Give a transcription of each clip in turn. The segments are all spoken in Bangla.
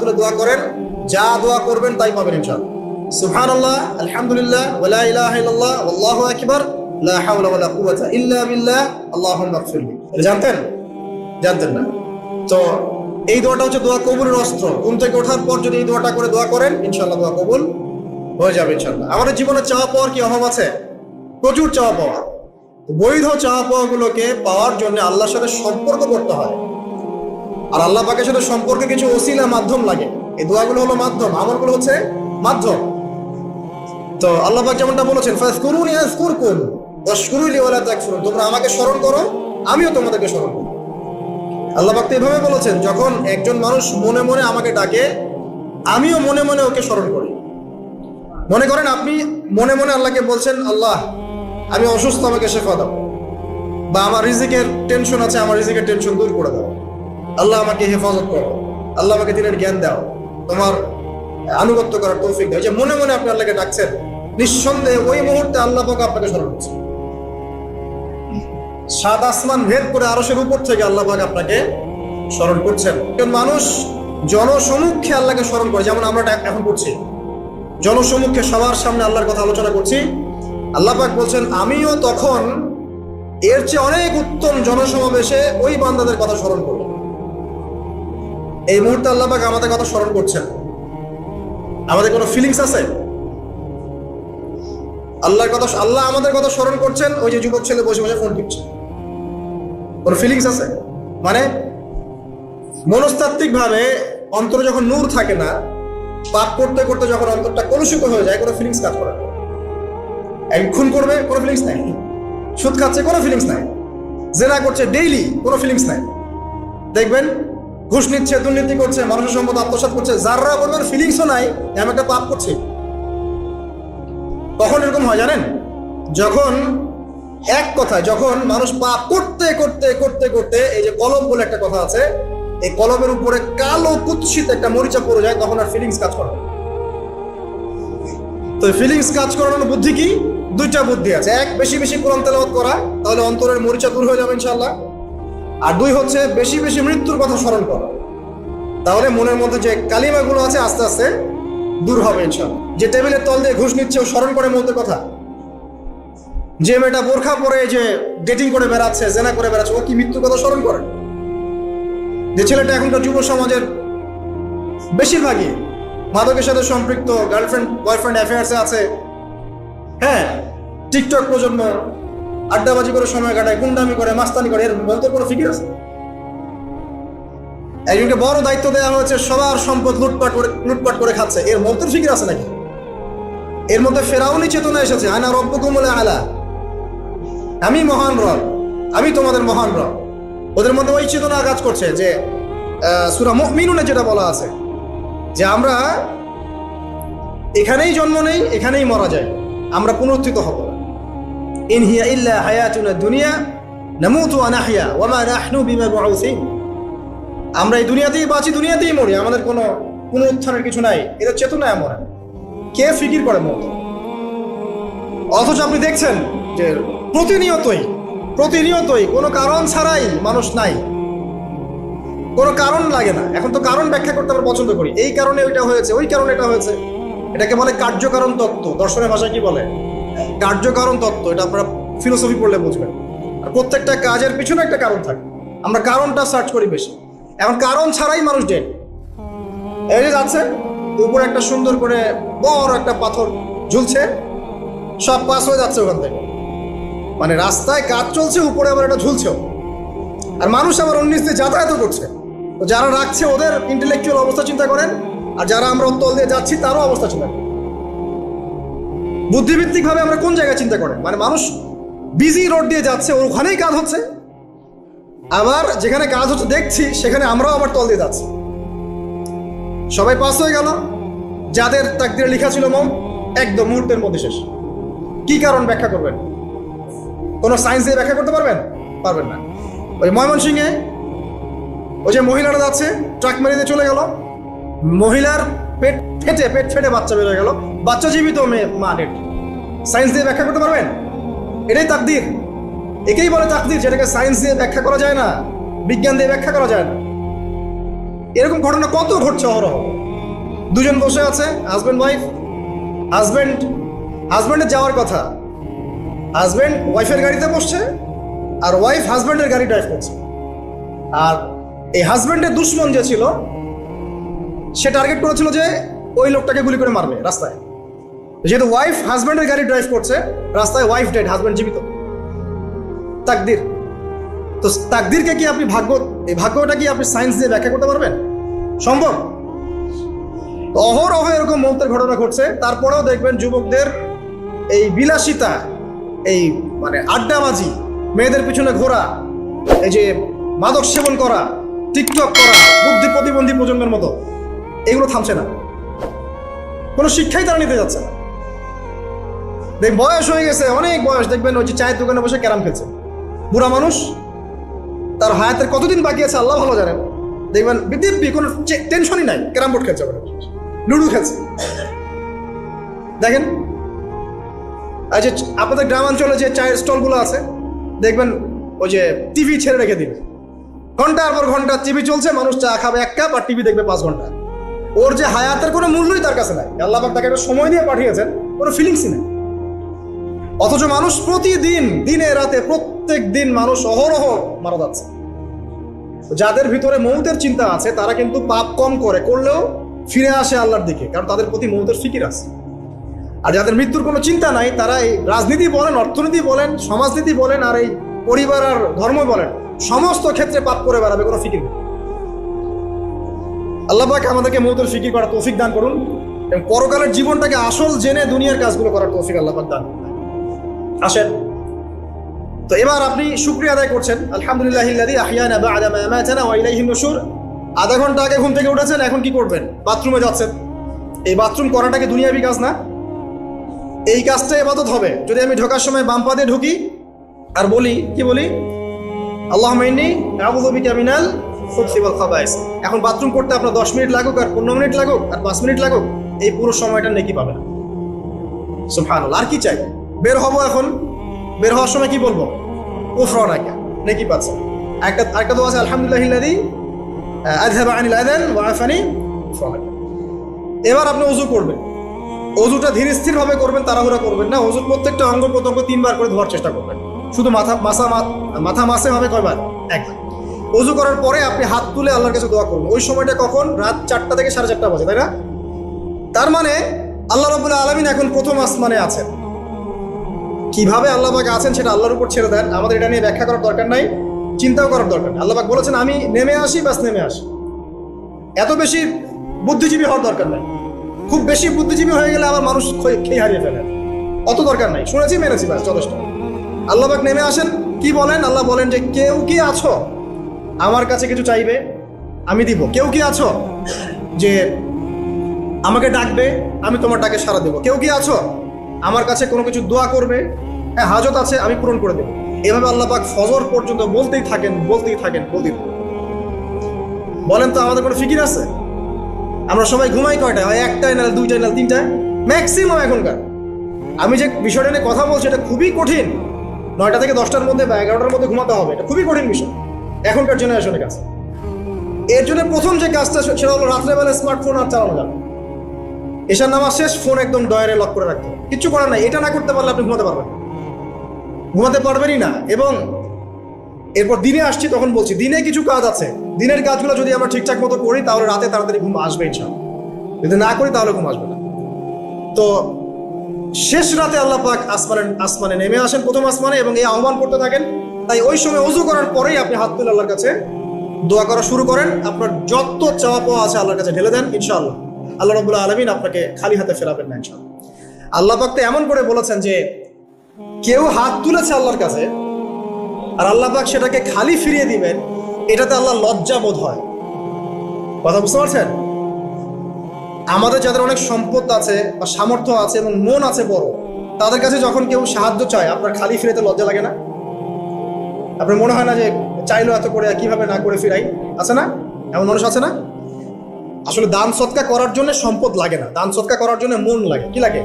তুলে দোয়া করেন, যা দোয়া করবেন তাই পাবেন ইনশাআল্লাহ। সুবহানাল্লাহ, আলহামদুলিল্লাহ, ওয়ালা ইলাহা ইল্লাল্লাহ, আল্লাহু আকবার, লা হাওলা ওয়ালা কুওয়াতা ইল্লা বিল্লাহ, আল্লাহুম্মা ইগফিরলি। জানতেন? জানতেন না? তো এই দোয়াটা হচ্ছে দোয়া কবুলের অস্ত্র। ঘুম থেকে ওঠার পর যদি এই দোয়াটা করে দোয়া করেন, ইনশাআল্লাহ দোয়া কবুল হয়ে যাবে ইনশাআল্লাহ। আমাদের জীবনে চাওয়া পাওয়ার কি অভাব আছে? প্রচুর চাওয়া পাওয়া। বৈধ চাওয়া পাওয়া গুলোকে পাওয়ার জন্য আল্লাহর সাথে সম্পর্ক করতে হয়, আর আল্লাহ পাকের সাথে সম্পর্কে কিছু ওসিলা মাধ্যম লাগে। এই দোয়াগুলো হলো মাধ্যম, আমলগুলো হচ্ছে মাধ্যম। তো আল্লাহ পাক যেমনটা বলেছেন, ফাযকুরুনি আযকুরকুম ওয়াশকুরুলি ওয়ালা তাকফুরুন, তোমরা আমাকে স্মরণ করো, আমিও তোমাদেরকে স্মরণ করব। আল্লাহ পাক তো এভাবে বলেছেন, যখন একজন মানুষ মনে মনে আমাকে ডাকে, আমিও মনে মনে ওকে স্মরণ করি। মনে করেন আপনি মনে মনে আল্লাহকে বলছেন, আল্লাহ আমি অসুস্থ, আমাকে শেফা দাও, বা আমার রিজিকের টেনশন আছে, আমার রিজিকের টেনশন দূর করে দাও, আল্লাহ আমাকে হেফাজত করো, আল্লাহ আমাকে দিনের জ্ঞান দাও, তোমার আনুগত্য করার তৌফিক দাও। যে মনে মনে আপনি আল্লাহকে ডাকছেন, নিঃসন্দেহে ওই মুহূর্তে আল্লাহ পাক আপনাকে স্মরণ করছে। সাত আসমান ভেদ করে আরশের উপর থেকে আল্লাহ পাক আপনাকে স্মরণ করছেন। একজন মানুষ জনসমক্ষে আল্লাহকে স্মরণ করে, যেমন আমরা এখন করছি, জনসমক্ষে সবার সামনে আল্লাহর কথা আলোচনা করছি। আল্লাহ পাক বলছেন, আমিও তখন এর চেয়ে অনেক উত্তম জনসমাবেশে ওই বান্দাদের কথা স্মরণ করব। এই মুহূর্তে আল্লাহ পাক আমাদের কথা স্মরণ করছেন। আমাদের কোনো ফিলিংস আছে? আল্লাহ আমাদের কথা স্মরণ করছেন, ওই যে যুবক ছেলে বসে বসে ফোন টিপছে, কোনো ফিলিংস আছে? মানে মনস্তাত্ত্বিক ভাবে অন্তরে যখন নূর থাকে না, পাপ করতে করতে যখন অন্তরটা কলুষিত হয়ে যায়, কোনো ফিলিংস কাজ করে না। খুন করবে, কোনো ফিলিংস নাই। সুদ খাচ্ছে, কোনো ফিলিংস নাই। জেনা করছে ডেইলি, কোনো ফিলিংস নাই। দেখবেন ঘুষ নিচ্ছে, দুর্নীতি করছে, মানুষের সম্পদ আত্মসাৎ করছে, যারা বলবেন ফিলিংসও নাই, এমন একটা পাপ করছে। কখন এরকম হয় জানেন? যখন এক কথায়, যখন মানুষ পাপ করতে করতে করতে করতে, এই যে কলম বলে একটা কথা আছে, এই কলমের উপরে কালো কুৎসিত একটা মরিচা পড়ে যায়, তখন আর ফিলিংস কাজ করে। তো ফিলিংস কাজ করানোর বুদ্ধি কি? দুইটা বুদ্ধি আছে। এক, বেশি বেশি কোরআন তেলাওয়াত করা, তাহলে অন্তরের মরিচা দূর হয়ে যাবে ইনশাআল্লাহ। আর দুই হচ্ছে বেশি বেশি মৃত্যুর কথা স্মরণ করা, তাহলে মনের মধ্যে যে কালিমাগুলো আছে আস্তে আস্তে দূর হবে ইনশাআল্লাহ। যে টেবিলের তল দিয়ে ঘুষ নিচ্ছে, ও স্মরণ করে মধ্যে কথা। যে মেয়েটা বোরখা পরে যে ডেটিং করে বেড়াচ্ছে, জেনা করে বেড়াচ্ছে, ও কি মৃত্যুর কথা স্মরণ করে? যে ছেলেটা এখনকার যুব সমাজের বেশিরভাগই মাদকের সাথে সম্পৃক্ত, গার্লফ্রেন্ড বয়ফ্রেন্ড অ্যাফেয়ার্সে আছে, হ্যাঁ, টিকটক প্রজন্ম, আড্ডাবাজি করে সময় কাটায়, গুন্ডামি করে, মাস্তানি করে, এর মধ্যে কোনো ফিকির আছে? একজনকে বড় দায়িত্ব দেওয়া হয়েছে, সবার সম্পদ লুটপাট করে খাচ্ছে, এর মধ্যে ফিকির আছে নাকি? এর মধ্যে ফেরাউনি চেতনা এসেছে, আনা রব্বুকুমুল আলা, আমি মহান রব, আমি তোমাদের মহান রব। ওদের মধ্যে ওই চেতনা কাজ করছে যে সূরা মুমিনুনে যেটা বলা আছে, যে আমরা এখানেই জন্ম নেই, এখানেই মারা যাই, আমরা পুনরুত্থিত হব না। ইন হিয়া ইল্লা হায়াতুনা দুনিয়া নামুতু ওয়া নাহইয়া ওয়া মা নাহনু বিমাবউসিন, আমরা এই দুনিয়াতেই বাঁচি, দুনিয়াতেই মরি, আমাদের কোনো পুনরুত্থানের কিছু নাই। এটা চেতনা এমন, কে ফিকির করে মতো? অথচ আপনি দেখছেন যে প্রতিনিয়তই কোনো কারণ ছাড়াই মানুষ নাই, কোনো কারণ লাগে না। এখন তো কারণ ব্যাখ্যা করতে আমরা পছন্দ করি, এই কারণে ওইটা হয়েছে, ওই কারণে এটা হয়েছে। এটাকে বলে কার্যকারণ তত্ত্ব। দর্শনের ভাষায় কি বলে? কার্যকারণ তত্ত্ব। এটা আপনারা ফিলোসফি পড়লে বুঝবেন। আর প্রত্যেকটা কাজের পিছনে একটা কারণ থাকে, আমরা কারণটা সার্চ করি বেশি। এখন কারণ ছাড়াই মানুষ ডেড। এই যে যাচ্ছে, উপরে একটা সুন্দর করে বড় একটা পাথর ঝুলছে, সব পাস হয়ে যাচ্ছে ওখান থেকে। মানে রাস্তায় কাজ চলছে, উপরে আবার এটা ঝুলছেও, আর মানুষ আবার অন্য দিয়ে যাতায়াত করছে। তো যারা রাখছে ওদের ইন্টেলেকচুয়াল অবস্থা চিন্তা করেন, আর যারা আমরা তল দিয়ে যাচ্ছি তারও অবস্থা চিন্তা করেন। বুদ্ধিভিত্তিক ভাবে আমরা কোন জায়গায় চিন্তা করেন? মানে মানুষ বিজি রোড দিয়ে যাচ্ছে, ওখানেই কাজ হচ্ছে, আবার যেখানে কাজ হচ্ছে দেখছি সেখানে আমরাও আবার তল দিয়ে যাচ্ছি। সবাই পাস হয়ে গেল, যাদের তাকদিরে লেখা ছিল মম, একদম মুহূর্তের মধ্যে শেষ। কি কারণ ব্যাখ্যা করবেন? কোনো সায়েন্স দিয়ে ব্যাখ্যা করতে পারবেন? পারবেন না। ওই ময়মনসিংহে ওই যে মহিলারা যাচ্ছে, ট্রাক মেরে দিয়ে চলে গেল, মহিলার পেট ফেটে বাচ্চা বের হয়ে গেল, বাচ্চা জীবিত, মা ডেড। সায়েন্স দিয়ে ব্যাখ্যা করতে পারবেন? এটাই তাকদির। একেই বলে তাকদির, যেটাকে সায়েন্স দিয়ে ব্যাখ্যা করা যায় না, বিজ্ঞান দিয়ে ব্যাখ্যা করা যায় না। এরকম ঘটনা কত ঘটছে অহরহ। দুজন বসে আছে, হাজব্যান্ড ওয়াইফ, হাজব্যান্ডের যাওয়ার কথা, হাজব্যান্ড ওয়াইফের গাড়িতে বসছে আর ওয়াইফ হাজব্যান্ডের গাড়ি ড্রাইভ করছে। আর এই হাজব্যান্ডের দুশ্মন যে ছিল সে টার্গেট করেছিল যে ওই লোকটাকে গুলি করে মারবে রাস্তায়। যেহেতু ওয়াইফ হাজব্যান্ডের গাড়ি ড্রাইভ করছে, রাস্তায় ওয়াইফ ডেড, হাজব্যান্ড জীবিত। তাকদির। তো তাকদিরকে কি আপনি এই ভাগ্যটা কি আপনি সায়েন্স দিয়ে ব্যাখ্যা করতে পারবেন? সম্ভব? অহরহ এরকম মৌতের ঘটনা ঘটছে। তারপরেও দেখবেন যুবকদের এই বিলাসিতা, এই মানে আড্ডাবাজি, মেয়েদের পিছনে ঘোরা, এই যে মাদক সেবন করা, টিকটক করা, বুদ্ধি প্রতিবন্ধী প্রজন্মের মতো, এগুলো থামছে না। কোনো শিক্ষাই তারা নিতে যাচ্ছে না। বয়স হয়ে গেছে, অনেক বয়স, দেখবেন ওই যে চায়ের দোকানে বসে ক্যারাম খেলছে। বুড়া মানুষ, তার হায়াতের কতদিন বাকি আছে আল্লাহ ভালো জানেন। দেখবেন দিব্যি কোনো টেনশনই নাই, ক্যারাম বোর্ড খেলছে, লুডু খেলছে। দেখেন আর যে আপনাদের গ্রামাঞ্চলে যে চায়ের স্টলগুলো আছে, দেখবেন ওই যে টিভি ছেড়ে রেখে দিবে, ঘন্টার পর ঘন্টা টিভি চলছে, মানুষ চা খাবে 1 কাপ আর টিভি দেখবে 5 ঘন্টা। ওর যে হায়াতের কোনো মূল্যই তার কাছে নাই। আল্লাহ পাক তাকে একটা সময় দিয়ে পাঠিয়েছেন, কোনো ফিলিংসই নেই। অথচ মানুষ প্রতিদিন, দিনে রাতে, প্রত্যেক দিন মানুষ অহরহ মারা যাচ্ছে। যাদের ভিতরে মৌতের চিন্তা আছে তারা কিন্তু পাপ কম করলেও ফিরে আসে আল্লাহর দিকে, কারণ তাদের প্রতি মৌতের ফিকির আছে। আর যাদের মৃত্যুর কোনো চিন্তা নাই, তারা এই রাজনীতি বলেন, অর্থনীতি বলেন, সমাজনীতি বলেন, আর এই পরিবার আর ধর্ম বলেন, সমস্ত ক্ষেত্রে পাপ করে বেড়াবে, কোনো ফিকির নেই। আল্লাহ পাক আমাদেরকে মৌতের ফিকির করার তৌফিক দান করুন এবং পরকালের জীবনটাকে আসল জেনে দুনিয়ার কাজগুলো করার তৌফিক আল্লাহ পাক দান করুন। আসেন, তো এবার আপনি শুকরিয়া আদায় করছেন, আলহামদুলিল্লাহিল্লাযী আহইয়ানা বা'দা মা আমাতানা ওয়া ইলাইহিন নুশুর। আধা ঘন্টা আগে ঘুম থেকে উঠেছেন, এখন কি করবেন? বাথরুমে যাচ্ছেন। এই বাথরুম করাটা কি দুনিয়াবি কাজ না? এই কাজটা ইবাদত হবে যদি আমি ঢোকার সময় বাম পা দিয়ে ঢুকি আর বলি, কি বলি? আল্লাহুম্মা ইন্নী আউযু বিকা মিনাল খুবসি ওয়াল খাবাইস। এখন বাথরুম করতে আপনার 10 মিনিট লাগুক আর 15 মিনিট লাগুক আর 5 মিনিট লাগুক, এই পুরো সময়টা নেকি পাবেন। সুবহানাল্লাহ। আর কি চাই? বের হবো, এখন বের হওয়ার সময় কি বলবো? গুফরানাকা, নেকি পাচ্ছেন। একটা দোয়া আছে, আলহামদুলিল্লাহিল্লাযী আযহাবা আনিল আযান ওয়া আফানি গুফরানাকা। এবার আপনি ওযু করবেন। ওযুটা ধীর স্থির ভাবে করবেন, তাড়াহুড়া করবেন না। ওযুর প্রত্যেকটা অঙ্গ প্রত্যঙ্গ 3 বার করে ধোয়ার চেষ্টা করবেন। শুধু মাথা মাসে হবে কয়বার? 1 বার। ওযু করার পরে আপনি হাত তুলে আল্লাহর কাছে দোয়া করবেন। ওই সময়টা কখন? রাত 4টা থেকে 4:30 বাজে, তাই না? তার মানে আল্লাহ রাব্বুল আলামিন এখন প্রথম আসমানে আছেন। কিভাবে আল্লাহ পাক আছেন সেটা আল্লাহর উপর ছেড়ে দেন, আমাদের এটা নিয়ে ব্যাখ্যা করার দরকার নাই, চিন্তাও করার দরকার নেই। আল্লাহ পাক বলেছেন আমি নেমে আসি, বাস নেমে আসি। এত বেশি বুদ্ধিজীবী হওয়ার দরকার নাই। খুব বেশি বুদ্ধিজীবী হয়ে গেলে আবার মানুষ খেয়ে হারিয়ে ফেলে, অত দরকার নাই। শুনেছি, মেনেছি, বাস যথেষ্ট। আল্লাহ পাক নেমে আসেন, কি বলেন? আল্লাহ বলেন যে কেউ কি আছো আমার কাছে কিছু চাইবে, আমি দিব। কেউ কি আছো যে আমাকে ডাকবে, আমি তোমার ডাকে সাড়া দেবো। কেউ কি আছো আমার কাছে কোনো কিছু দোয়া করবে, হ্যাঁ হাজত আছে, আমি পূরণ করে দেবো। এভাবে আল্লাহ পাক ফজর পর্যন্ত বলতেই থাকেন। বলেন তো আমাদের কোনো ফিকির আছে? আমরা সবাই ঘুমাই কয়টায়? হয় 1টায়, না 2টায়, না 3টায়, ম্যাক্সিমাম এখনকার। আমি যে বিষয়টা নিয়ে কথা বলছি এটা খুবই কঠিন। 9টা থেকে 10টার মধ্যে বা 11টার মধ্যে ঘুমাতে হবে, এটা খুবই কঠিন বিষয় এখনকার জেনারেশনের কাছে। এর জন্য প্রথম যে কাজটা সেটা হলো রাত্রেবেলা স্মার্টফোন আর চালানো যাবে। এশার নামাজ শেষ, ফোন একদম ডয়ারে লক করে রাখতে হবে। কিচ্ছু করার নাই। এটা না করতে পারলে আপনি ঘুমাতে পারবেনই না। এবং এরপর দিনে আসছি, তখন বলছি দিনে কিছু কাজ আছে, দিনের কাজগুলো যদি আমরা ঠিকঠাক মতো করি তাহলে রাতে তাড়াতাড়ি ঘুম আসবে ইনশাআল্লাহ। যদি না করি তাহলে ঘুম আসবে না। তো শেষ রাতে আল্লাহ পাক আসমানে নেমে আসেন, প্রথম আসমানে, এবং এই আহ্বান করতে থাকেন। তাই ওই সময় ওযু করার পরেই আপনি হাত তুলে আল্লাহর কাছে দোয়া করা শুরু করেন। আপনার যত চাওয়া পাওয়া আছে আল্লাহর কাছে ঢেলে দেন, ইনশাআল্লাহ আল্লাহ রাব্বুল আলামিন আপনাকে খালি হাতে ফেরাবেন না ইনশাআল্লাহ। আল্লাহ পাক তো এমন করে বলেছেন যে কেউ হাত তুলেছে আল্লাহর কাছে আর আল্লাহ পাক সেটাকে খালি ফিরিয়ে দিবেন, এটাতে আল্লাহ লজ্জা বোধ হয়। কথা বুঝতে পারছেন? আমাদের যাদের অনেক সম্পদ আছে বা সামর্থ্য আছে এবং মন আছে বড়, তাদের কাছে যখন কেউ সাহায্য চায় আপনার খালি ফিরেতে লজ্জা লাগে না? আপনার মনে হয় না যে চাইলো এত করে কিভাবে না করে ফিরাই? আছে না এমন মানুষ? আছে না? আসলে দান সৎকা করার জন্য সম্পদ লাগে না, দান সৎকা করার জন্য মন লাগে। কি লাগে?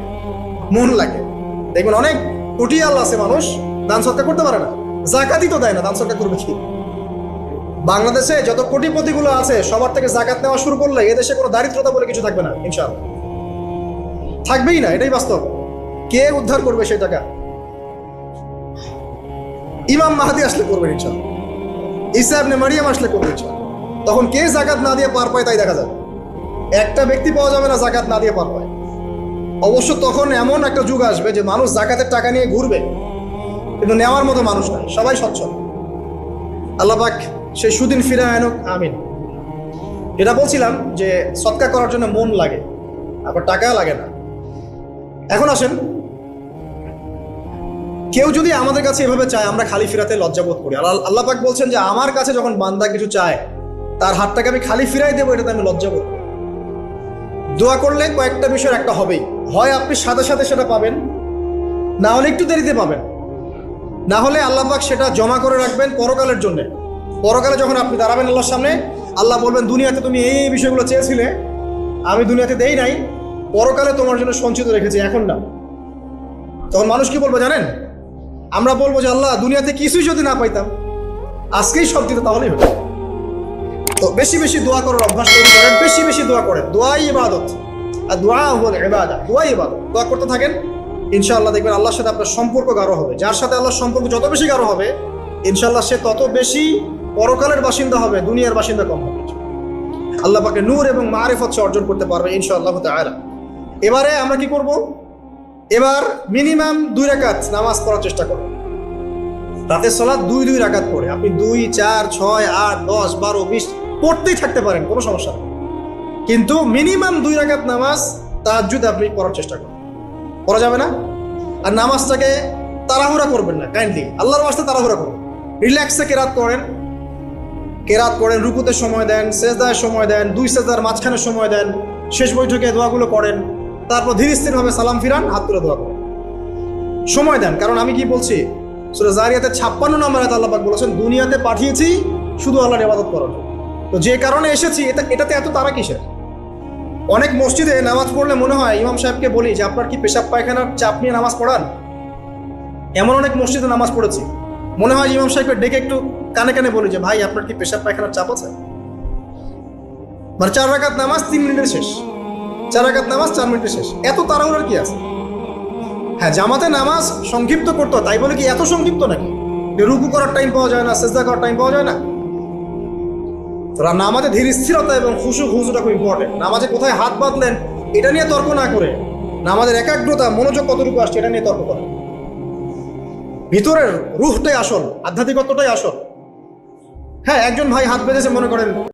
মন লাগে। দেখবেন অনেক কোটি আল্লাহ আছে মানুষ দান সৎকা করতে পারে না, যাকাতই তো দেয় না, দান সৎকা করবে কি? বাংলাদেশে যত কোটিপতিগুলো আছে সবার থেকে জাকাত নেওয়া শুরু করলে এদেশে কোনো দারিদ্রতা বলে কিছু থাকবে না, ইনশাআল্লাহ থাকবেই না, এটাই বাস্তব। কে উদ্ধার করবে সেই টাকা? ইমাম মাহদি আসলে করবেন ইনশাআল্লাহ, ঈসা ইবনে মারিয়াম আসলে করবেন ইনশাআল্লাহ। তখন কে জাকাত না দিয়ে পার পায় তাই দেখা যাবে। একটা ব্যক্তি পাওয়া যাবে না জাকাত না দিয়ে পার পায়। অবশ্য তখন এমন একটা যুগ আসবে যে মানুষ জাকাতের টাকা নিয়ে ঘুরবে, কিন্তু নেওয়ার মতো মানুষ নাই, সবাই সচ্ছল। আল্লাহ পাক সেই সুদিন ফিরে আনুক, আমিন। এটা বলছিলাম যে সদকা করার জন্য মন লাগে, আবার টাকা লাগে না। এখন আসেন, কেউ যদি আমাদের কাছে এভাবে চায় আমরা খালি ফিরাতে লজ্জাবোধ করি। আল্লাহ পাক বলছেন যে আমার কাছে যখন বান্দা কিছু চায় তার হাতটাকে আমি খালি ফিরাই দেবো, এটাতে আমি লজ্জাবোধ করি। দোয়া করলে কয়েকটা বিষয় একটা হবেই, হয় আপনি সাথে সাথে সেটা পাবেন, না হলে একটু দেরিতে পাবেন, না হলে আল্লাহ পাক সেটা জমা করে রাখবেন পরকালের জন্য। পরকালে যখন আপনি দাঁড়াবেন আল্লাহর সামনে, আল্লাহ বলবেন দুনিয়াতে তুমি এই বিষয়গুলো চেয়েছিলে, আমি দুনিয়াতে দেই নাই, পরকালে তোমার জন্য সঞ্চিত রেখেছি, এখন না। তখন মানুষ কি বলবো জানেন? আমরা বলবো যে আল্লাহ দুনিয়াতে কিছুই যদি না পাইতাম, আজকেই সব দিতে, তাহলেই হতো। তো বেশি বেশি দোয়া করার অভ্যাস তৈরি করেন, বেশি বেশি দোয়া করেন। দোয়াই ইবাদত, আর দোয়া হল ইবাদত, দোয়াই ইবাদত। দোয়া করতে থাকেন, ইনশাআল্লাহ দেখবেন আল্লাহর সাথে আপনার সম্পর্ক গাঢ় হবে। যার সাথে আল্লাহর সম্পর্ক যত বেশি গাঢ় হবে, ইনশাআল্লাহ সে তত বেশি পরকালের বাসিন্দা হবে, দুনিয়ার বাসিন্দা কম হবে। আল্লাহ পাকে নূর এবং মারিফত অর্জন করতে পারবে ইনশাআল্লাহ তাআলা। এবারে আমরা কি করব? এবার মিনিমাম 2 রাকাত নামাজ পড়ার চেষ্টা করব। রাতের সালাত 2 রাকাত পড়ে আপনি 2, 4, 6, 8, 10, 12, 20 পড়তেই থাকতে পারেন, কোনো সমস্যা নেই। কিন্তু মিনিমাম 2 রাকাত নামাজ তাহাজ্জুদ আপনি পড়ার চেষ্টা করুন। পড়া যাবে না? আর নামাজটাকে তাড়াহুড়া করবেন না, কাইন্ডলি আল্লাহর ওয়াস্তে তাড়াহুড়া করুন। রিল্যাক্সে কেরাত করেন, রুকুতে সময় দেন, সেজদায় সময় দেন, 2 সেজদার মাঝখানে সময় দেন, শেষ বৈঠকে দোয়াগুলো করেন, তারপর ধীরে স্থিরভাবে সালাম ফিরান, হাত তুলে দোয়া করেন, সময় দেন। কারণ আমি কি বলছি, সূরা জারিয়াতে 56 নম্বর আয়াতে আল্লাহ পাক বলেছেন দুনিয়াতে পাঠিয়েছি শুধু আল্লাহর ইবাদত করার জন্য। তো যে কারণে এসেছি এটাতে এত তাড়া কিসের? অনেক মসজিদে নামাজ পড়লে মনে হয় ইমাম সাহেবকে বলি যে আপনার কি পেশাব পায়খানার চাপ নিয়ে নামাজ পড়ান? এমন অনেক মসজিদে নামাজ পড়েছি, মনে হয় ইমাম সাহেবকে ডেকে একটু কানে কানে বলি যে ভাই আপনার কি পেশাব পায়খানার চাপ আছে? মানে 4 রাকাত নামাজ 3 মিনিটের শেষ, 4 রাকাত নামাজ 4 মিনিটের শেষ, এত তাড়াহুড়ার কি আছে? হ্যাঁ, জামাতে নামাজ সংক্ষিপ্ত করতে হয়, তাই বলে কি এত সংক্ষিপ্ত নাকি রুকু করার টাইম পাওয়া যায় না, সেজদা করার টাইম পাওয়া যায় না? নামাজে ধীর স্থিরতা এবং খুশুটা খুব ইম্পর্টেন্ট। নামাজে কোথায় হাত বাঁধলেন এটা নিয়ে তর্ক না করে, নামাজের একাগ্রতা মনোযোগ কতটুকু আসছে এটা নিয়ে তর্ক করেন। ভিতরের রুহটাই আসল, আধ্যাত্মিকত্বটাই আসল। হ্যাঁ, একজন ভাই হাত বেঁধেছে মনে করেন